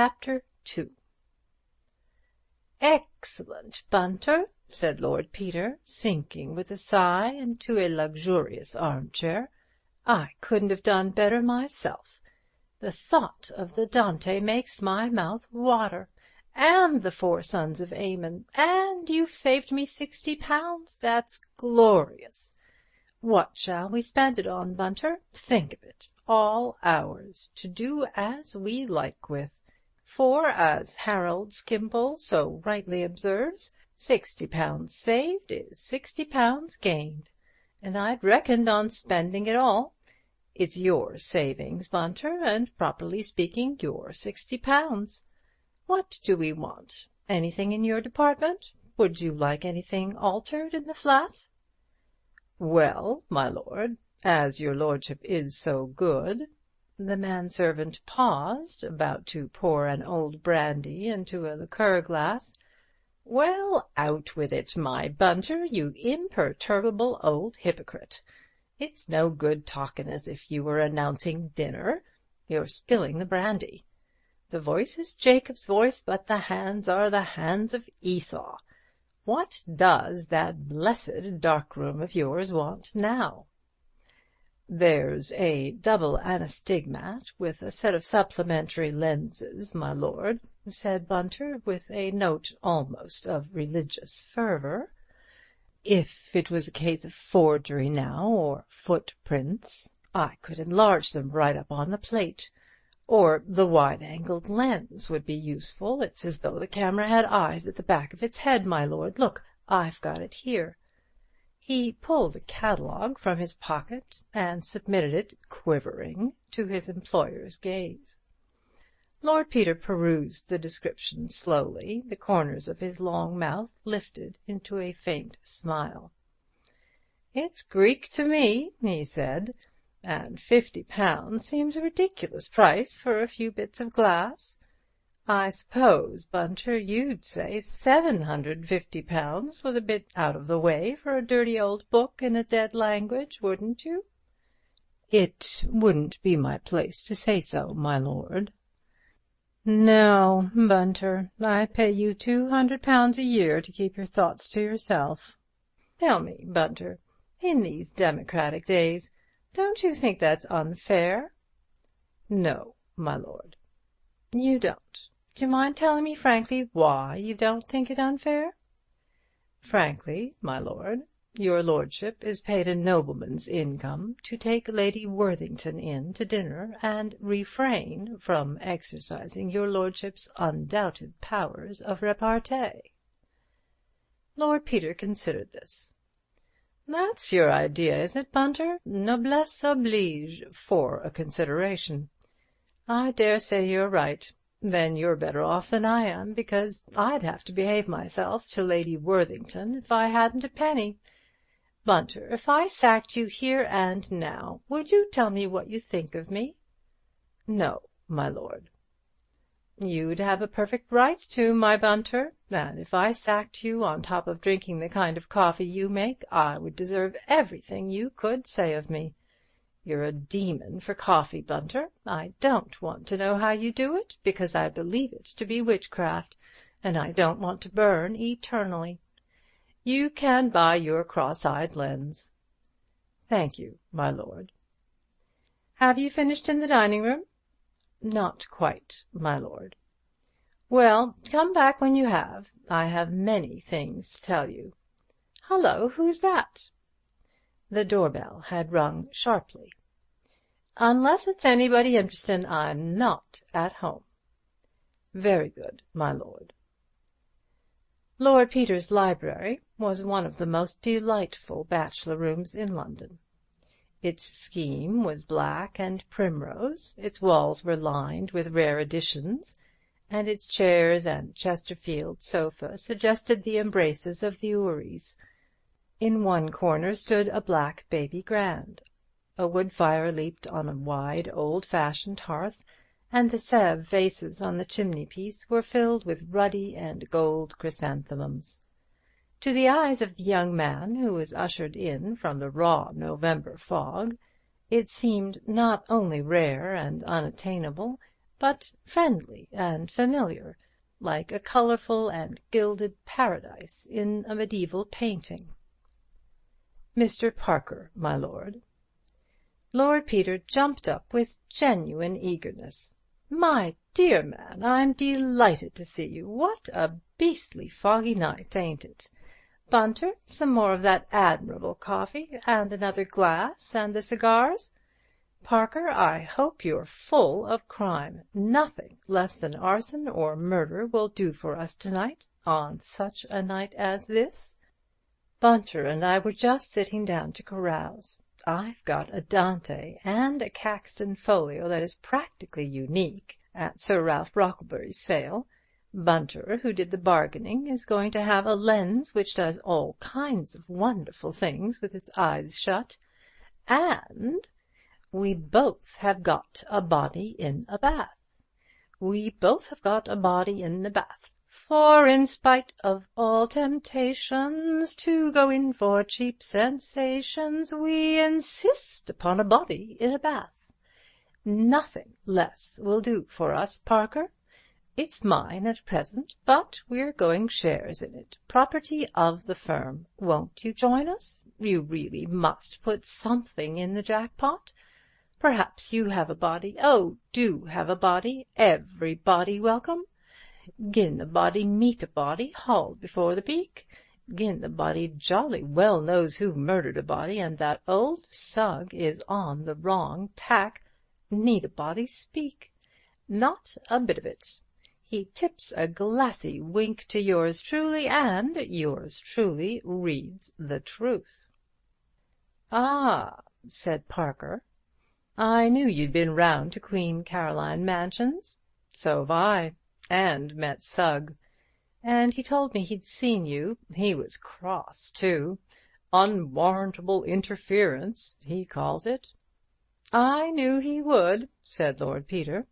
Chapter 2. "Excellent, Bunter," said Lord Peter, sinking with a sigh into a luxurious armchair. "I couldn't have done better myself. The thought of the Dante makes my mouth water, and the Four Sons of Ammon, and you've saved me £60. That's glorious. What shall we spend it on, Bunter? Think of it, all ours, to do as we like with. For, as Harold Skimpole so rightly observes, £60 saved is £60 gained, and I'd reckoned on spending it all. It's your savings, Bunter, and, properly speaking, your £60. What do we want? Anything in your department? Would you like anything altered in the flat?" "Well, my lord, as your lordship is so good—" The manservant paused, about to pour an old brandy into a liqueur glass. "Well, out with it, my Bunter, you imperturbable old hypocrite. It's no good talking as if you were announcing dinner. You're spilling the brandy. The voice is Jacob's voice, but the hands are the hands of Esau. What does that blessed dark-room of yours want now?" "There's a double anastigmat with a set of supplementary lenses, my lord," said Bunter, with a note almost of religious fervour. "If it was a case of forgery now, or footprints, I could enlarge them right up on the plate. Or the wide-angled lens would be useful. It's as though the camera had eyes at the back of its head, my lord. Look, I've got it here." He pulled a catalogue from his pocket and submitted it, quivering, to his employer's gaze. Lord Peter perused the description slowly, the corners of his long mouth lifted into a faint smile. "It's Greek to me," he said, "and £50 seems a ridiculous price for a few bits of glass. I suppose, Bunter, you'd say £750 was a bit out of the way for a dirty old book in a dead language, wouldn't you?" "It wouldn't be my place to say so, my lord." "No, Bunter, I pay you £200 a year to keep your thoughts to yourself. Tell me, Bunter, in these democratic days, don't you think that's unfair?" "No, my lord." "You don't? Do you mind telling me frankly why you don't think it unfair?" "Frankly, my lord, your lordship is paid a nobleman's income to take Lady Worthington in to dinner and refrain from exercising your lordship's undoubted powers of repartee." Lord Peter considered this. "That's your idea, is it, Bunter? Noblesse oblige, for a consideration. I dare say you're right. Then you're better off than I am, because I'd have to behave myself to Lady Worthington if I hadn't a penny. Bunter, if I sacked you here and now, would you tell me what you think of me?" "No, my lord." "You'd have a perfect right to, my Bunter, and if I sacked you on top of drinking the kind of coffee you make, I would deserve everything you could say of me. You're a demon for coffee, Bunter. I don't want to know how you do it, because I believe it to be witchcraft, and I don't want to burn eternally. You can buy your cross-eyed lens." "Thank you, my lord." "Have you finished in the dining-room?" "Not quite, my lord." "Well, come back when you have. I have many things to tell you. Hullo, who's that?" The doorbell had rung sharply. "Unless it's anybody interesting, I'm not at home." "Very good, my lord." Lord Peter's library was one of the most delightful bachelor rooms in London. Its scheme was black and primrose, its walls were lined with rare editions, and its chairs and Chesterfield sofa suggested the embraces of the houris. In one corner stood a black baby grand. A wood fire leaped on a wide, old-fashioned hearth, and the Sèvres vases on the chimney-piece were filled with ruddy and gold chrysanthemums. To the eyes of the young man who was ushered in from the raw November fog, it seemed not only rare and unattainable, but friendly and familiar, like a colourful and gilded paradise in a medieval painting. "Mr. Parker, my lord." Lord Peter jumped up with genuine eagerness. "My dear man, I'm delighted to see you. What a beastly foggy night, ain't it? Bunter, some more of that admirable coffee, and another glass, and the cigars? Parker, I hope you're full of crime. Nothing less than arson or murder will do for us tonight, on such a night as this. Bunter and I were just sitting down to carouse. I've got a Dante and a Caxton folio that is practically unique at Sir Ralph Brocklebury's sale. Bunter, who did the bargaining, is going to have a lens which does all kinds of wonderful things with its eyes shut. And we both have got a body in a bath. We both have got a body in a bath. For in spite of all temptations to go in for cheap sensations, we insist upon a body in a bath. Nothing less will do for us, Parker. It's mine at present, but we're going shares in it, property of the firm. Won't you join us? You really must put something in the jackpot. Perhaps you have a body. Oh, do have a body. Everybody welcome. Gin the body meet a body hauled before the beak. Gin the body jolly well knows who murdered a body, and that old Sugg is on the wrong tack. Need a body speak? Not a bit of it. He tips a glassy wink to yours truly, and yours truly reads the truth." "Ah," said Parker, "I knew you'd been round to Queen Caroline Mansions." "So have I, and met Sugg. And he told me he'd seen you. He was cross, too. Unwarrantable interference, he calls it." "I knew he would," said Lord Peter.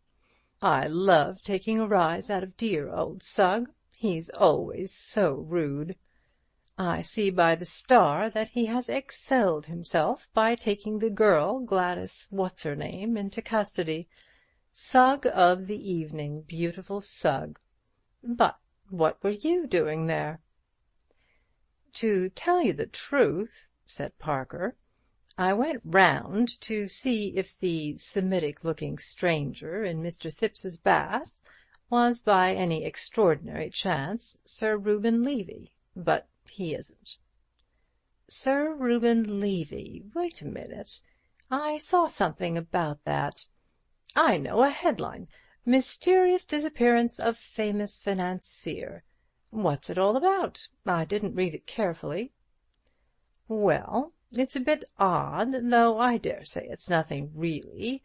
"I love taking a rise out of dear old Sugg. He's always so rude. I see by the Star that he has excelled himself by taking the girl, Gladys What's-her-name, into custody. Sugg of the evening, beautiful Sugg. But what were you doing there?" "To tell you the truth," said Parker, "I went round to see if the Semitic-looking stranger in Mr. Thipps's bath was by any extraordinary chance Sir Reuben Levy, but he isn't." "Sir Reuben Levy. Wait a minute. I saw something about that. I know, a headline. Mysterious disappearance of famous financier. What's it all about? I didn't read it carefully." "Well, it's a bit odd, though I dare say it's nothing really.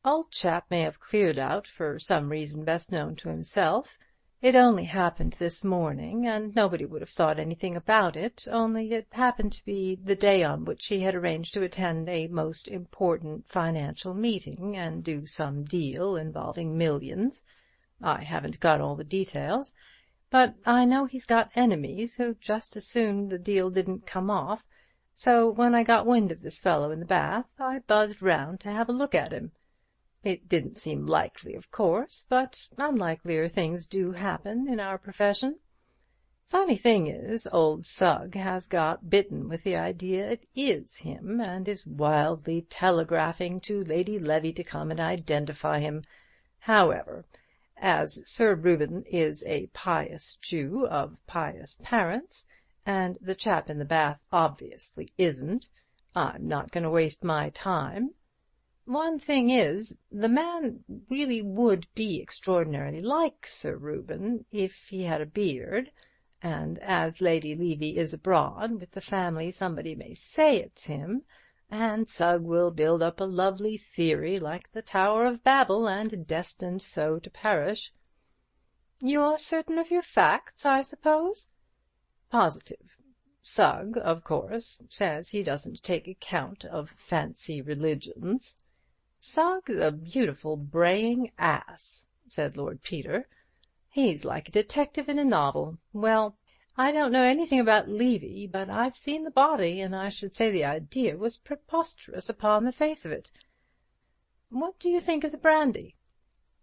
Old chap may have cleared out for some reason best known to himself. It only happened this morning, and nobody would have thought anything about it, only it happened to be the day on which he had arranged to attend a most important financial meeting and do some deal involving millions. I haven't got all the details, but I know he's got enemies who just as soon the deal didn't come off. So when I got wind of this fellow in the bath, I buzzed round to have a look at him. It didn't seem likely, of course, but unlikelier things do happen in our profession. Funny thing is, old Sugg has got bitten with the idea it is him, and is wildly telegraphing to Lady Levy to come and identify him. However, as Sir Reuben is a pious Jew of pious parents, and the chap in the bath obviously isn't, I'm not going to waste my time. One thing is, the man really would be extraordinarily like Sir Reuben if he had a beard, and as Lady Levy is abroad with the family, somebody may say it's him, and Sugg will build up a lovely theory like the Tower of Babel, and destined so to perish." "You're certain of your facts, I suppose?" "Positive. Sugg, of course, says he doesn't take account of fancy religions." "Sugg's a beautiful braying ass," said Lord Peter. "He's like a detective in a novel. Well, I don't know anything about Levy, but I've seen the body, and I should say the idea was preposterous upon the face of it. What do you think of the brandy?"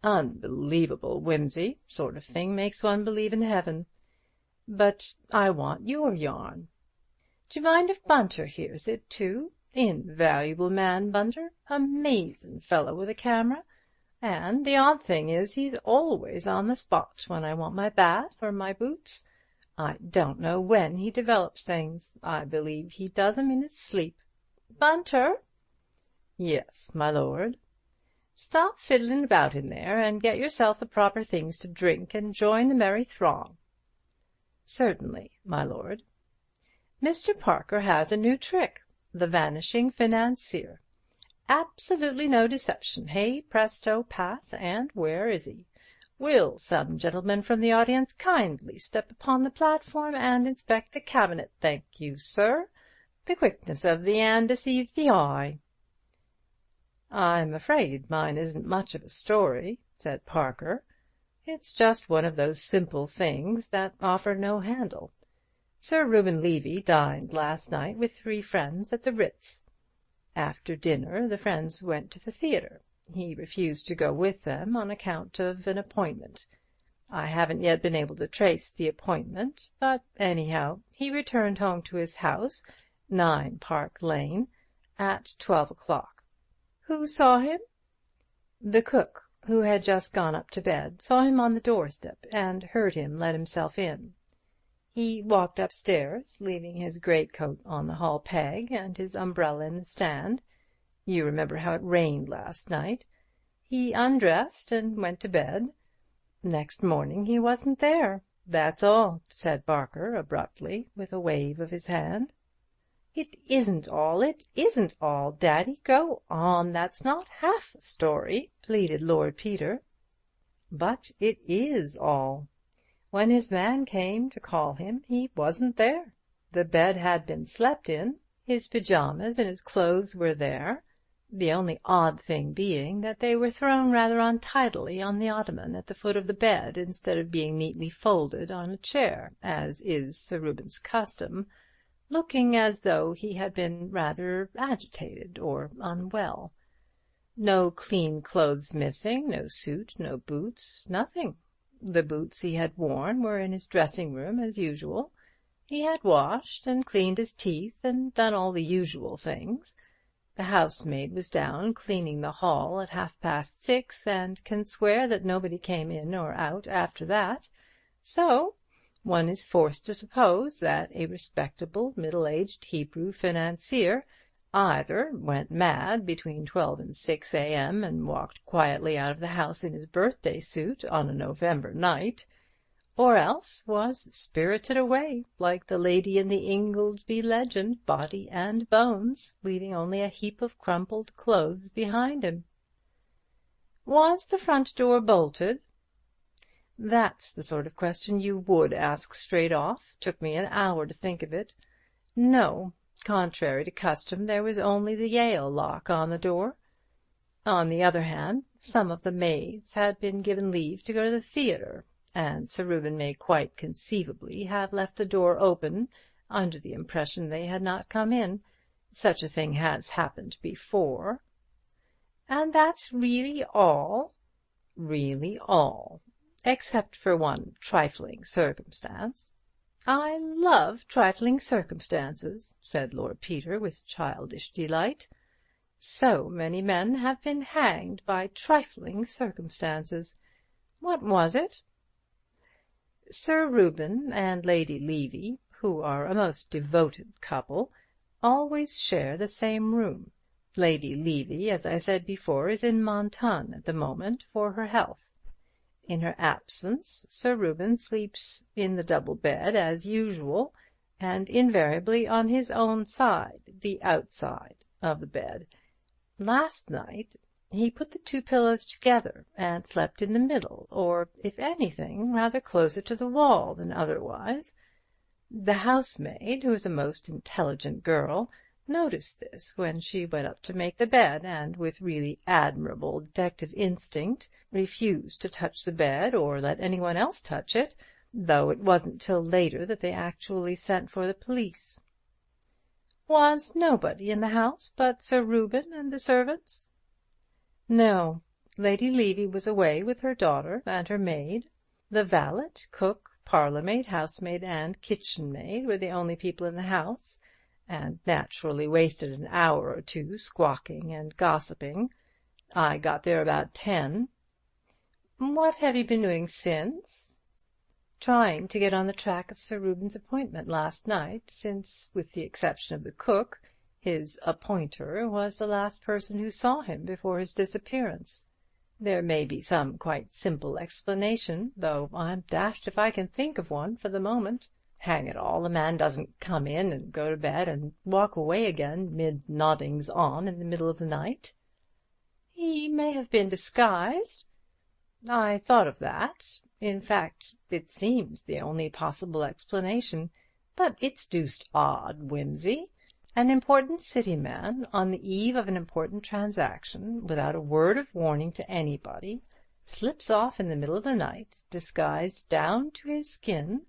Unbelievable whimsy, sort of thing makes one believe in heaven. But I want your yarn. D'you mind if Bunter hears it, too? Invaluable man, Bunter. Amazin' fellow with a camera. And the odd thing is he's always on the spot when I want my bath or my boots. I don't know when he develops things. I believe he does 'em in his sleep. Bunter?" "Yes, my lord." "Stop fiddling about in there, and get yourself the proper things to drink, and join the merry throng." "Certainly, my lord." "Mr. Parker has a new trick, the vanishing financier. Absolutely no deception. Hey, presto, pass, and where is he? Will some gentleman from the audience kindly step upon the platform and inspect the cabinet? Thank you, sir. The quickness of the 'and deceives the eye." "I'm afraid mine isn't much of a story," said Parker. "It's just one of those simple things that offer no handle. Sir Reuben Levy dined last night with 3 friends at the Ritz. After dinner the friends went to the theatre. He refused to go with them on account of an appointment. I haven't yet been able to trace the appointment, but anyhow he returned home to his house, 9 Park Lane, at 12 o'clock. Who saw him? The cook, who had just gone up to bed, saw him on the doorstep and heard him let himself in. He walked upstairs, leaving his greatcoat on the hall peg and his umbrella in the stand. You remember how it rained last night. He undressed and went to bed. Next morning he wasn't there. That's all," said Parker abruptly, with a wave of his hand. "It isn't all, it isn't all, Daddy. Go on, that's not half a story," pleaded Lord Peter. "But it is all. When his man came to call him, he wasn't there. The bed had been slept in. His pyjamas and his clothes were there, the only odd thing being that they were thrown rather untidily on the ottoman at the foot of the bed, instead of being neatly folded on a chair, as is Sir Reuben's custom, looking as though he had been rather agitated or unwell. No clean clothes missing, no suit, no boots, nothing. The boots he had worn were in his dressing-room as usual. He had washed and cleaned his teeth and done all the usual things. The housemaid was down cleaning the hall at 6:30, and can swear that nobody came in or out after that. So one is forced to suppose that a respectable, middle-aged Hebrew financier either went mad between 12 and 6 a.m. and walked quietly out of the house in his birthday suit on a November night, or else was spirited away, like the lady in the Ingoldsby legend, body and bones, leaving only a heap of crumpled clothes behind him. "Was the front door bolted?" "That's the sort of question you would ask straight off. Took me an hour to think of it. No. Contrary to custom, there was only the Yale lock on the door. On the other hand, some of the maids had been given leave to go to the theatre, and Sir Reuben may quite conceivably have left the door open under the impression they had not come in. Such a thing has happened before." "And that's really all?" "Really all, except for one trifling circumstance." "I love trifling circumstances," said Lord Peter with childish delight. "So many men have been hanged by trifling circumstances. What was it?" "Sir Reuben and Lady Levy, who are a most devoted couple, always share the same room. Lady Levy, as I said before, is in Monton at the moment for her health. In her absence, Sir Reuben sleeps in the double bed as usual, and invariably on his own side, the outside of the bed. Last night he put the 2 pillows together and slept in the middle, or, if anything, rather closer to the wall than otherwise. The housemaid, who is a most intelligent girl, noticed this when she went up to make the bed, and with really admirable detective instinct refused to touch the bed or let anyone else touch it, though it wasn't till later that they actually sent for the police." "Was nobody in the house but Sir Reuben and the servants?" "No. Lady Levy was away with her daughter and her maid. The valet, cook, parlour-maid, housemaid, and kitchen-maid were the only people in the house, and naturally wasted an hour or two squawking and gossiping. I got there about 10. What have you been doing since? Trying to get on the track of Sir Reuben's appointment last night, since, with the exception of the cook, his appointer was the last person who saw him before his disappearance. There may be some quite simple explanation, though I'm dashed if I can think of one for the moment. Hang it all, a man doesn't come in and go to bed and walk away again mid-noddings on in the middle of the night. He may have been disguised. I thought of that. In fact, it seems the only possible explanation. But it's deuced odd, Wimsey. An important city man, on the eve of an important transaction, without a word of warning to anybody, slips off in the middle of the night, disguised down to his skin,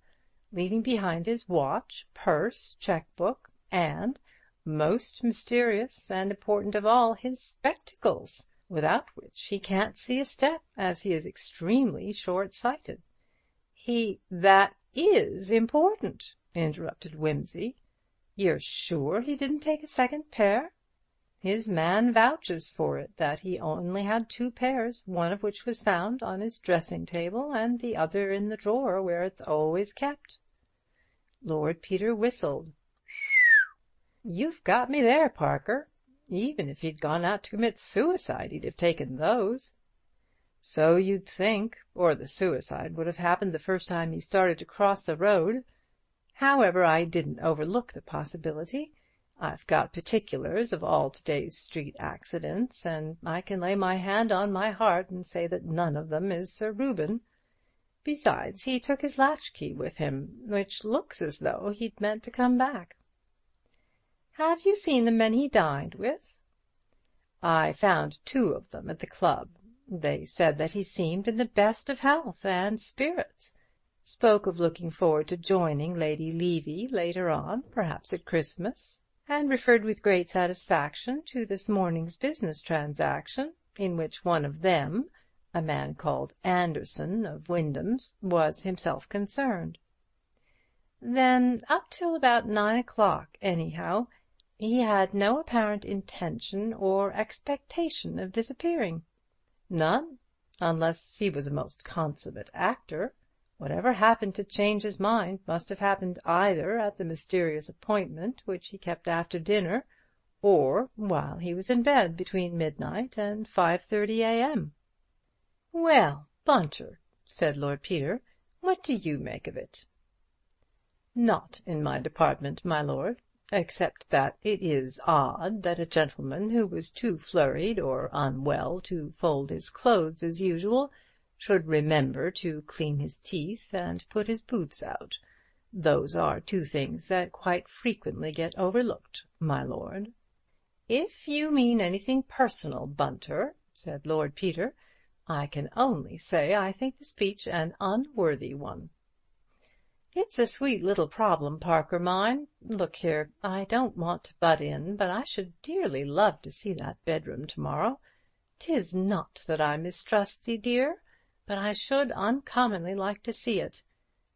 leaving behind his watch, purse, cheque-book, and, most mysterious and important of all, his spectacles, without which he can't see a step, as he is extremely short-sighted. That is important, interrupted Wimsey. You're sure he didn't take a second pair? His man vouches for it that he only had 2 pairs, one of which was found on his dressing-table and the other in the drawer where it's always kept. Lord Peter whistled. You've got me there, Parker. Even if he'd gone out to commit suicide, he'd have taken those. So you'd think, or the suicide would have happened the first time he started to cross the road. However, I didn't overlook the possibility. I've got particulars of all today's street accidents, and I can lay my hand on my heart and say that none of them is Sir Reuben. Besides, he took his latchkey with him, which looks as though he'd meant to come back. Have you seen the men he dined with? I found 2 of them at the club. They said that he seemed in the best of health and spirits. Spoke of looking forward to joining Lady Levy later on, perhaps at Christmas, and referred with great satisfaction to this morning's business transaction, in which one of them, a man called Anderson of Wyndham's, was himself concerned. Then up till about 9 o'clock, anyhow, he had no apparent intention or expectation of disappearing. None, unless he was a most consummate actor. Whatever happened to change his mind must have happened either at the mysterious appointment which he kept after dinner, or while he was in bed between midnight and 5:30 a.m. "Well, Bunter," said Lord Peter, "what do you make of it?" "Not in my department, my lord, except that it is odd that a gentleman who was too flurried or unwell to fold his clothes as usual should remember to clean his teeth and put his boots out. Those are 2 things that quite frequently get overlooked, my lord." "If you mean anything personal, Bunter," said Lord Peter, "I can only say I think the speech an unworthy one." "It's a sweet little problem, Parker, mine. Look here, I don't want to butt in, but I should dearly love to see that bedroom to-morrow. 'Tis not that I mistrust thee, dear, but I should uncommonly like to see it.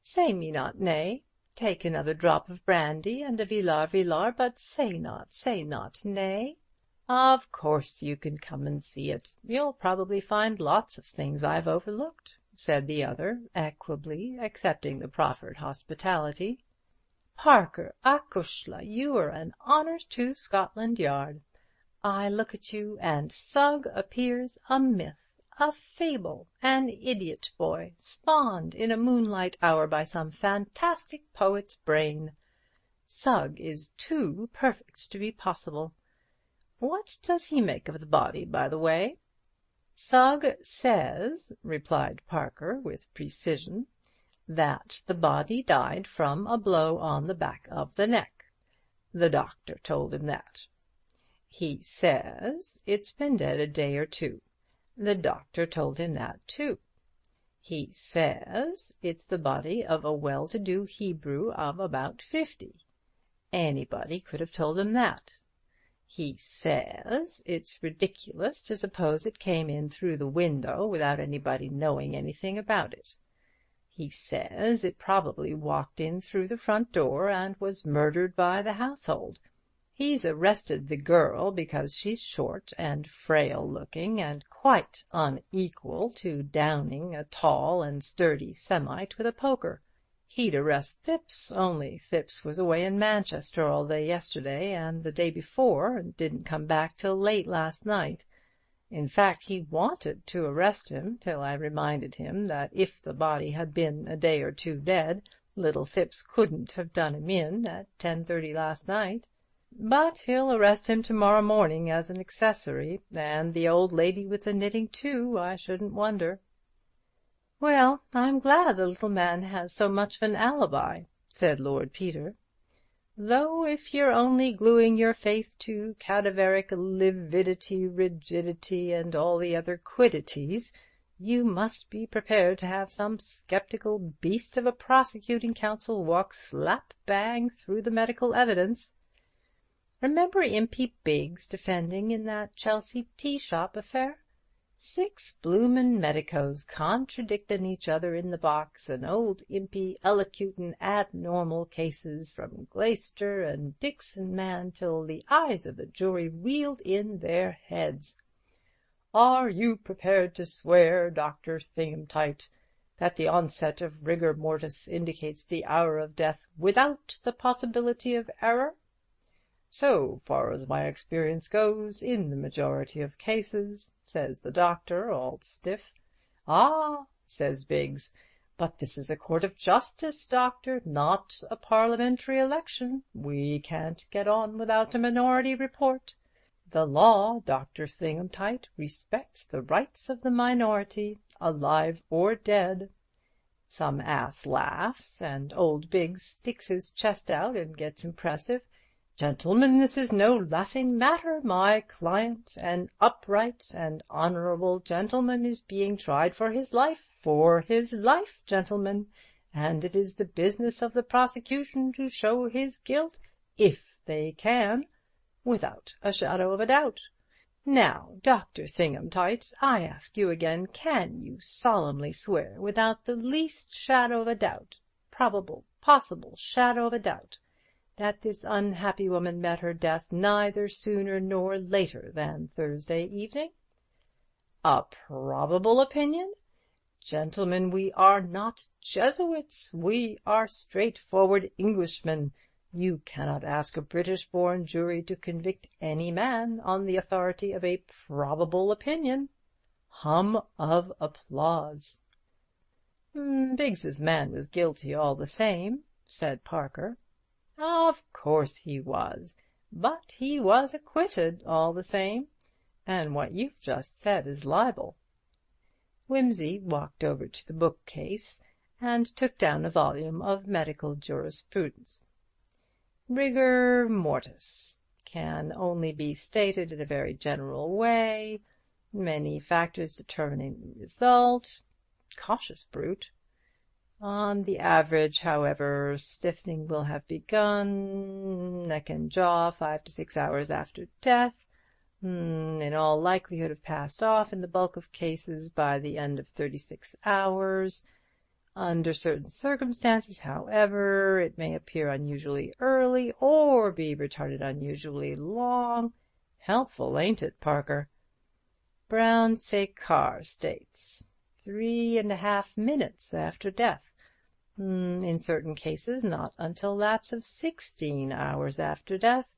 Say me not nay. Take another drop of brandy and a Villar, but say not nay. Of course you can come and see it. You'll probably find lots of things I've overlooked," said the other, equably accepting the proffered hospitality. "Parker, acushla, you are an honour to Scotland Yard. I look at you, and Sugg appears a myth, a fable, an idiot boy, spawned in a moonlight hour by some fantastic poet's brain. Sugg is too perfect to be possible. What does he make of the body, by the way?" "Sugg says," replied Parker with precision, "that the body died from a blow on the back of the neck. The doctor told him that. He says it's been dead a day or 2. The doctor told him that, too. He says it's the body of a well-to-do Hebrew of about 50. Anybody could have told him that. He says it's ridiculous to suppose it came in through the window without anybody knowing anything about it. He says it probably walked in through the front door and was murdered by the household. He's arrested the girl because she's short and frail-looking and quite unequal to downing a tall and sturdy Semite with a poker. He'd arrest Thipps, only Thipps was away in Manchester all day yesterday and the day before, and didn't come back till late last night. In fact, he wanted to arrest him till I reminded him that if the body had been a day or two dead, little Thipps couldn't have done him in at 10:30 last night. But he'll arrest him tomorrow morning as an accessory, and the old lady with the knitting too, I shouldn't wonder." "Well, I'm glad the little man has so much of an alibi," said Lord Peter. "Though if you're only gluing your faith to cadaveric lividity, rigidity, and all the other quiddities, you must be prepared to have some sceptical beast of a prosecuting counsel walk slap-bang through the medical evidence. Remember Impey Biggs defending in that Chelsea tea-shop affair? 6 bloomin' medicos contradictin' each other in the box, and old Impey elocutin' abnormal cases from Glaister and Dixon man till the eyes of the jury reeled in their heads. 'Are you prepared to swear, Dr. Thingamtight, that the onset of rigor mortis indicates the hour of death without the possibility of error?' 'So far as my experience goes, in the majority of cases,' says the doctor, all stiff. 'Ah,' says Biggs, 'but this is a court of justice, doctor, not a parliamentary election. We can't get on without a minority report. The law, Dr. Thingamtight, respects the rights of the minority, alive or dead.' Some ass laughs, and old Biggs sticks his chest out and gets impressive. 'Gentlemen, this is no laughing matter. My client, an upright and honorable gentleman, is being tried for his life, gentlemen, and it is the business of the prosecution to show his guilt, if they can, without a shadow of a doubt. Now, Dr. Thingamtight, I ask you again, can you solemnly swear, without the least shadow of a doubt, probable, possible shadow of a doubt, that this unhappy woman met her death neither sooner nor later than Thursday evening? A probable opinion? Gentlemen, we are not Jesuits. We are straightforward Englishmen. You cannot ask a British-born jury to convict any man on the authority of a probable opinion. Hum of applause. Biggs's man was guilty all the same, said Parker. Of course he was, but he was acquitted all the same, and what you've just said is libel. Wimsey walked over to the bookcase and took down a volume of medical jurisprudence. Rigor mortis can only be stated in a very general way, many factors determining the result. Cautious brute. On the average, however, stiffening will have begun, neck and jaw 5 to 6 hours after death, in all likelihood have passed off in the bulk of cases by the end of 36 hours. Under certain circumstances, however, it may appear unusually early or be retarded unusually long. Helpful, ain't it, Parker? Brown Séquard states 3½ minutes after death. In certain cases, not until lapse of 16 hours after death.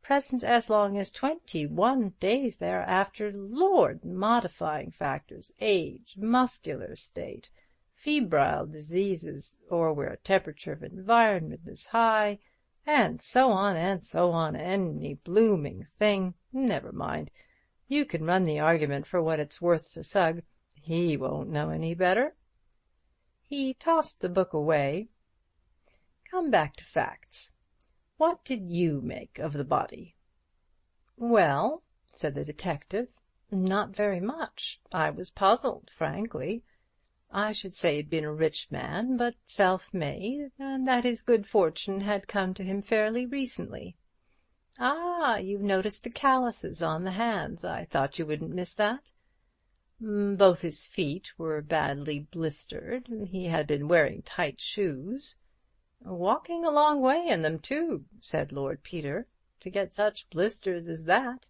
Present as long as 21 days thereafter. Lord, modifying factors, age, muscular state, febrile diseases, or where a temperature of environment is high, and so on, any blooming thing. Never mind. You can run the argument for what it's worth to Sugg. He won't know any better. He tossed the book away. Come back to facts. What did you make of the body? Well, said the detective, not very much. I was puzzled, frankly. I should say he'd been a rich man, but self-made, and that his good fortune had come to him fairly recently. Ah, you've noticed the calluses on the hands. I thought you wouldn't miss that. Both his feet were badly blistered. He had been wearing tight shoes. Walking a long way in them, too, said Lord Peter, to get such blisters as that.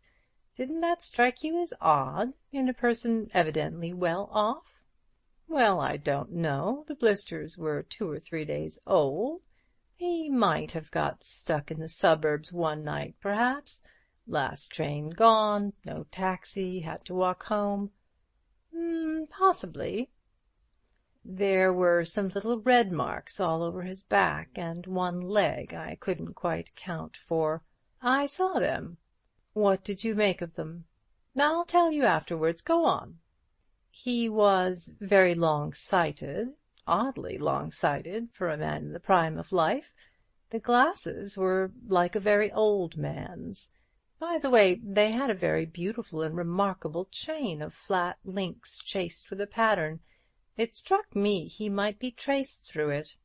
Didn't that strike you as odd, in a person evidently well off? Well, I don't know. The blisters were 2 or 3 days old. He might have got stuck in the suburbs one night, perhaps. Last train gone, no taxi, had to walk home. Possibly. There were some little red marks all over his back, and one leg I couldn't quite account for. I saw them. What did you make of them? I'll tell you afterwards. Go on. He was very long-sighted, oddly long-sighted for a man in the prime of life. The glasses were like a very old man's. By the way, they had a very beautiful and remarkable chain of flat links chased with a pattern. It struck me he might be traced through it.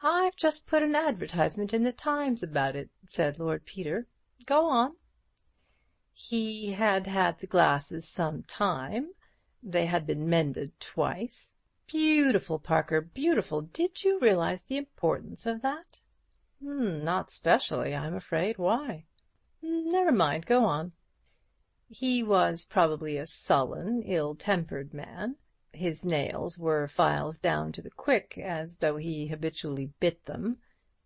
I've just put an advertisement in the Times about it, said Lord Peter. Go on. He had had the glasses some time. They had been mended twice. Beautiful, Parker, beautiful. Did you realize the importance of that? Not specially, I'm afraid. Why? Never mind, go on. He was probably a sullen, ill-tempered man. His nails were filed down to the quick, as though he habitually bit them,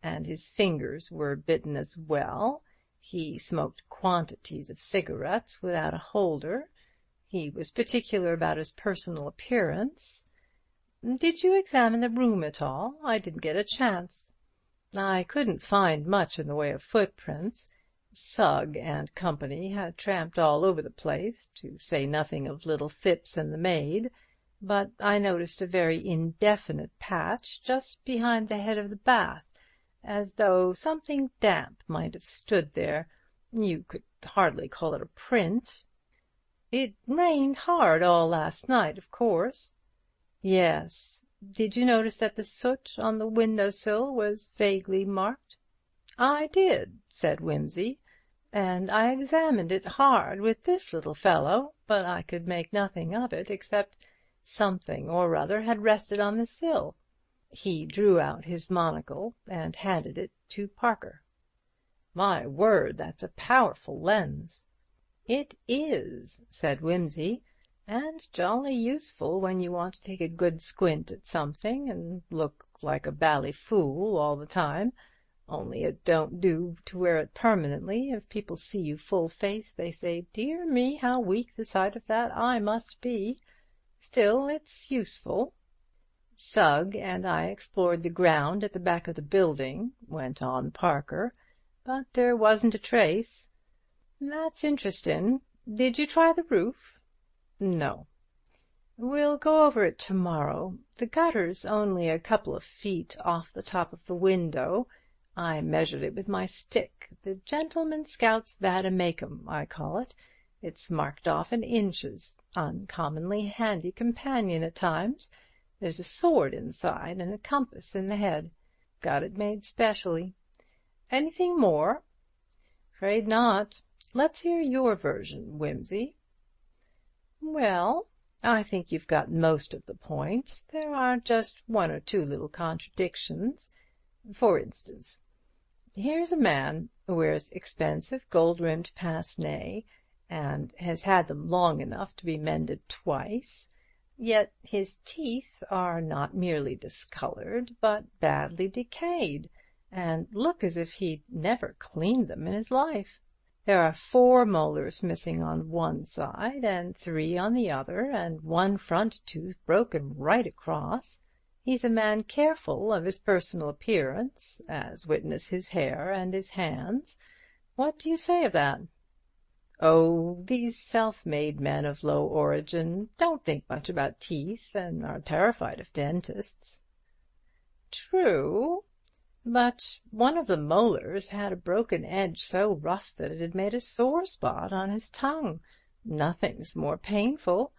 and his fingers were bitten as well. He smoked quantities of cigarettes without a holder. He was particular about his personal appearance. Did you examine the room at all? I didn't get a chance. I couldn't find much in the way of footprints. Sugg and company had tramped all over the place, to say nothing of little Phipps and the maid, but I noticed a very indefinite patch just behind the head of the bath, as though something damp might have stood there. You could hardly call it a print. It rained hard all last night, of course. Yes. Did you notice that the soot on the window-sill was vaguely marked? I did, said Wimsey, and I examined it hard with this little fellow, but I could make nothing of it, except something or other had rested on the sill. He drew out his monocle and handed it to Parker. My word, that's a powerful lens. It is, said Wimsey, and jolly useful when you want to take a good squint at something and look like a bally fool all the time. Only it don't do to wear it permanently. If people see you full-face, they say, "Dear me, how weak the sight of that eye must be." Still, it's useful. Sugg and I explored the ground at the back of the building, went on Parker, but there wasn't a trace. That's interesting. Did you try the roof? No. We'll go over it tomorrow. The gutter's only a couple of feet off the top of the window. I measured it with my stick. The gentleman scout's vade-mecum, I call it. It's marked off in inches. Uncommonly handy companion at times. There's a sword inside and a compass in the head. Got it made specially. Anything more? Afraid not. Let's hear your version, Wimsey. Well, I think you've got most of the points. There are just 1 or 2 little contradictions. For instance, here's a man who wears expensive gold-rimmed pince-nez and has had them long enough to be mended twice, yet his teeth are not merely discolored, but badly decayed, and look as if he'd never cleaned them in his life. There are 4 molars missing on one side and 3 on the other, and 1 front tooth broken right across. He's a man careful of his personal appearance, as witness his hair and his hands. What do you say of that? Oh, these self-made men of low origin don't think much about teeth and are terrified of dentists. True. But one of the molars had a broken edge so rough that it had made a sore spot on his tongue. Nothing's more painful.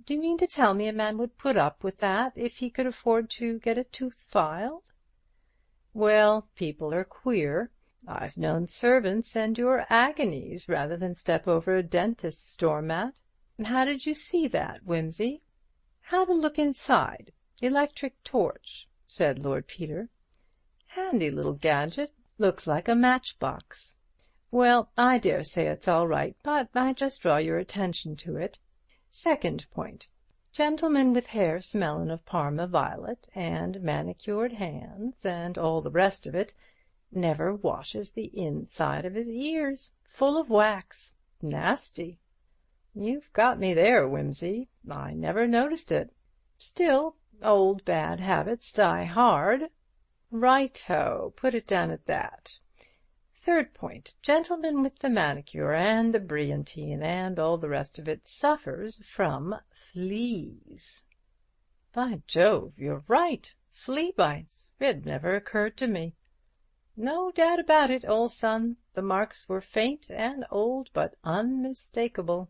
Do you mean to tell me a man would put up with that if he could afford to get a tooth filed? Well, people are queer. I've known servants endure agonies rather than step over a dentist's doormat. How did you see that, Wimsey?" "Had a look inside. Electric torch," said Lord Peter. "Handy little gadget. Looks like a matchbox. Well, I dare say it's all right, but I just draw your attention to it. Second point. Gentleman with hair smellin' of Parma violet, and manicured hands, and all the rest of it, never washes the inside of his ears. Full of wax. Nasty." "You've got me there, Wimsey. I never noticed it. Still, old bad habits die hard." "Right-o. Put it down at that. Third point. Gentleman with the manicure and the brilliantine and all the rest of it suffers from fleas." "By Jove, you're right. Flea bites. It never occurred to me." "No doubt about it, old son. The marks were faint and old, but unmistakable."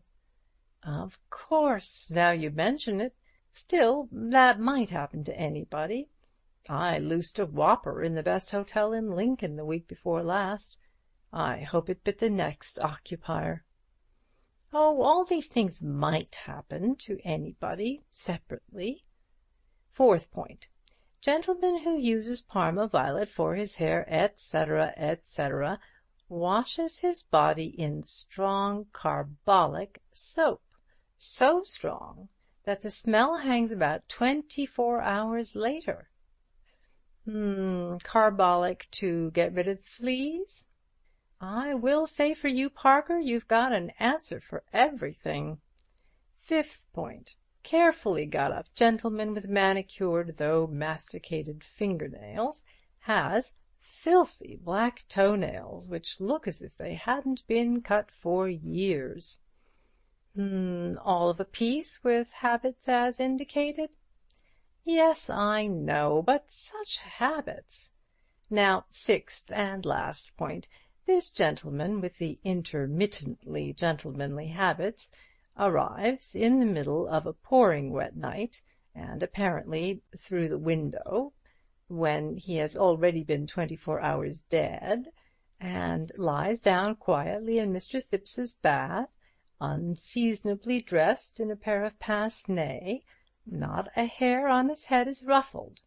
"Of course, now you mention it. Still, that might happen to anybody. I loosed a whopper in the best hotel in Lincoln the week before last. I hope it bit the next occupier." "Oh, all these things might happen to anybody separately." Fourth point. Gentleman who uses Parma violet for his hair, etc., etc., washes his body in strong carbolic soap. So strong that the smell hangs about 24 hours later. Carbolic to get rid of fleas? I will say for you, Parker, you've got an answer for everything. Fifth point. Carefully got up gentleman with manicured though masticated fingernails has filthy black toenails which look as if they hadn't been cut for years. All of a piece with habits as indicated? Yes, I know, but such habits. Now, sixth and last point. This gentleman with the intermittently gentlemanly habits arrives in the middle of a pouring wet night, and apparently through the window, when he has already been 24 hours dead, and lies down quietly in Mr. Thipps's bath, unseasonably dressed in a pair of pince-nez. Not a hair on his head is ruffled.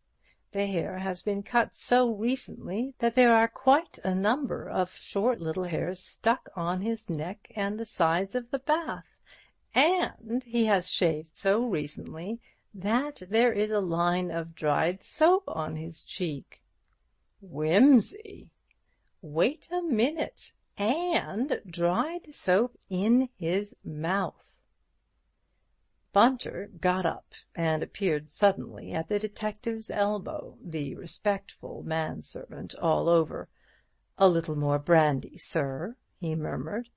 The hair has been cut so recently that there are quite a number of short little hairs stuck on his neck and the sides of the bath, and he has shaved so recently that there is a line of dried soap on his cheek. Whimsy! Wait a minute. And dried soap in his mouth. Bunter got up and appeared suddenly at the detective's elbow, the respectful manservant all over. "A little more brandy, sir," he murmured.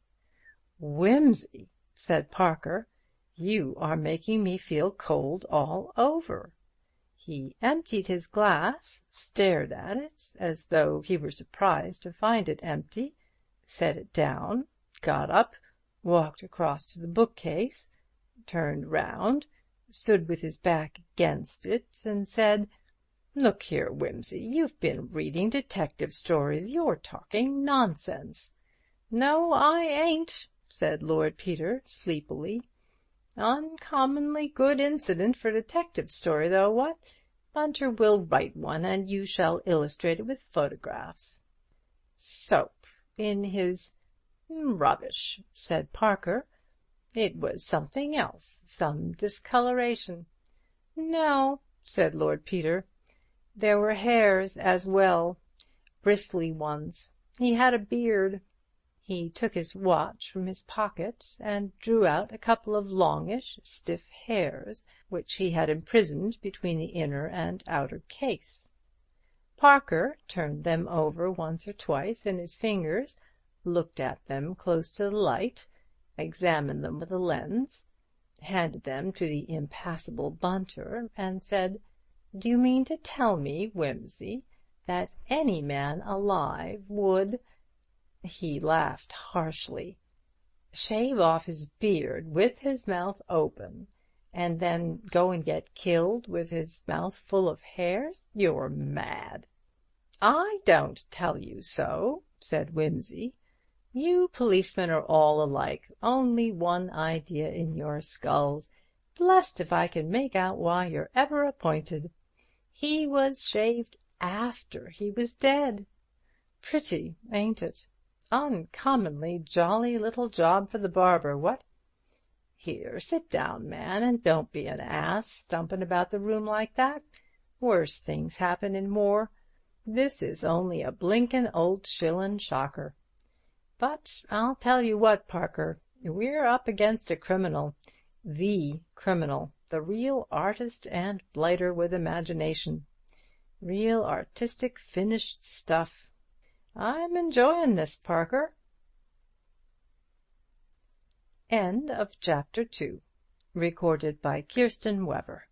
"Whimsy," said Parker, "you are making me feel cold all over." He emptied his glass, stared at it as though he were surprised to find it empty, set it down, got up, walked across to the bookcase, turned round, stood with his back against it, and said, "Look here, Wimsey, you've been reading detective stories. You're talking nonsense." "No, I ain't," said Lord Peter, sleepily. "Uncommonly good incident for detective story, though, what? Bunter will write one, and you shall illustrate it with photographs." "Soap in his—" "Rubbish," said Parker. "It was something else, some discoloration." "No," said Lord Peter. "There were hairs as well, bristly ones. He had a beard." He took his watch from his pocket and drew out a couple of longish, stiff hairs, which he had imprisoned between the inner and outer case. Parker turned them over once or twice in his fingers, looked at them close to the light, examined them with a lens, handed them to the impassible Bunter, and said, "Do you mean to tell me, Wimsey, that any man alive would—" He laughed harshly. "Shave off his beard with his mouth open, and then go and get killed with his mouth full of hairs? You're mad." "I don't tell you so," said Wimsey. "You policemen are all alike, only one idea in your skulls. Blest if I can make out why you're ever appointed. He was shaved after he was dead. Pretty, ain't it? Uncommonly jolly little job for the barber, what? Here, sit down, man, and don't be an ass, stumping about the room like that. Worse things happen in war. This is only a blinkin' old shillin' shocker. But I'll tell you what, Parker, we're up against a criminal, the criminal, the real artist and blighter with imagination. Real artistic finished stuff. I'm enjoying this, Parker." End of Chapter 2. Recorded by Kirsten Weber.